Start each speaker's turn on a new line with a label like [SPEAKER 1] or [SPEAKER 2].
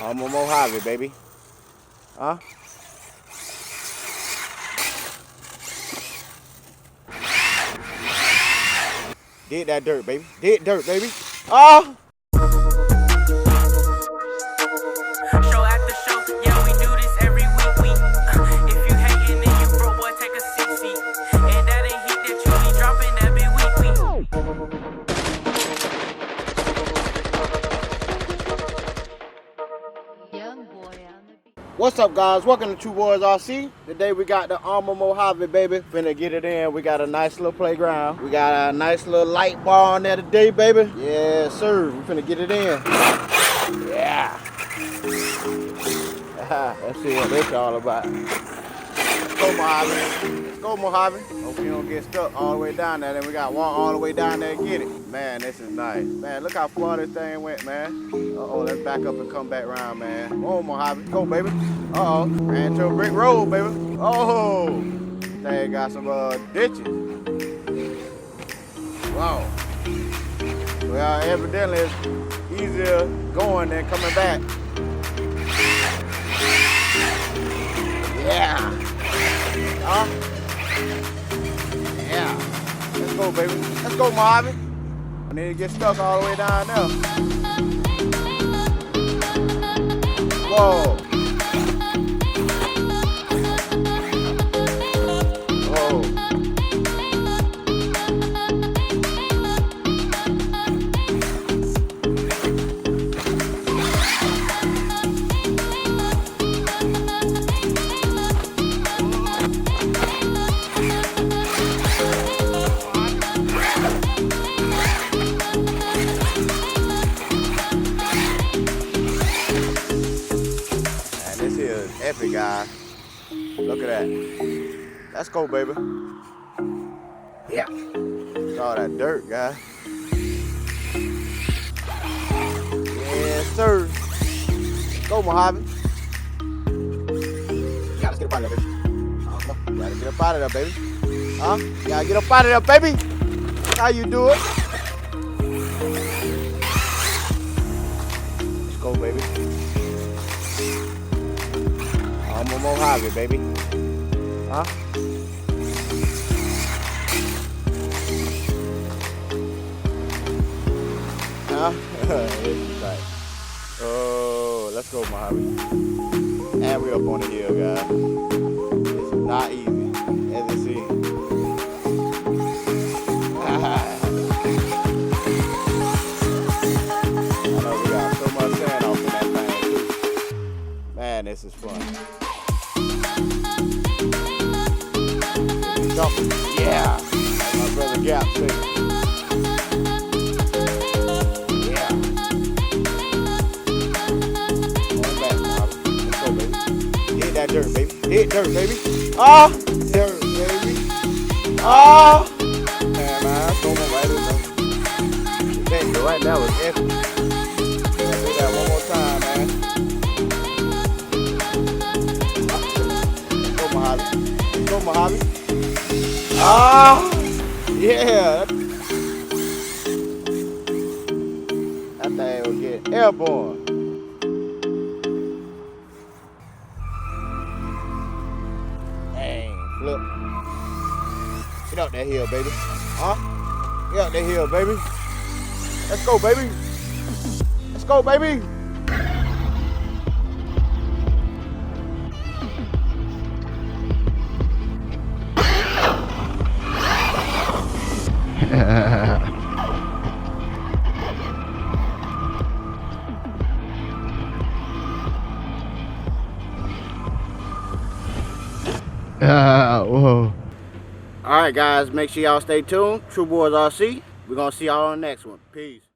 [SPEAKER 1] Arrma Mojave, baby. Huh? Did that dirt, baby. Did dirt, baby. Oh!
[SPEAKER 2] Show after show, yeah, we do this every week. If you hating, then you broke, boy, take a 6 seat. And that ain't heat that you be dropping, that be week.
[SPEAKER 3] Young boy on the beat.
[SPEAKER 1] What's up, guys? Welcome to True Boys RC. Today we got the Arrma Mojave, baby. Finna get it in. We got a nice little playground. We got a nice little light bar on there today, baby. Yes, sir. We finna get it in. Yeah. Let's see what this all about. Let's go, Mojave. Let's go, Mojave. Hope you don't get stuck all the way down there. Then we gotta walk all the way down there and get it. Man, this is nice. Man, look how far this thing went, man. Uh-oh, let's back up and come back around, man. Come on, Mojave. Go, baby. Uh-oh. Ran to a brick road, baby. Oh. Thing got some ditches. Wow. Well, evidently it's easier going than coming back. Yeah. Huh? Yeah. Let's go, baby. Let's go, Mojave. I need to get stuck all the way down there. Whoa. Whoa. Epic, guys. Look at that. Let's go, baby. Yeah. Look at all that dirt, guys. Yes, sir. Go, Mojave. You gotta get up out of there, baby. Gotta get up out of there, baby. Huh? You gotta get up out of there, baby. That's how you do it. Let's go, baby. Arrma Mojave, baby. Huh? Huh? This is tight. Oh, let's go, Mojave. And we're up on the hill, guys. It's not easy, as it seems. I know we got so much sand off in that thing, too. Man, this is fun. Yeah, my brother Gap singing. Yeah. Going back, Mojave. Let's go, baby. Hit that dirt, baby. Hit dirt, baby. Oh, dirt, baby. Oh, man, I'm going right in there. Thank you, right now is epic. Let's do that one more time, man. Let's go, Mojave. Let's go, Mojave. Ah, yeah. That thing will get airborne. Dang, flip. Get up that hill, baby. Huh? Get up that hill, baby. Let's go, baby. Let's go, baby. Whoa. All right, guys, make sure y'all stay tuned. True Boys RC. We're going to see y'all on the next one. Peace.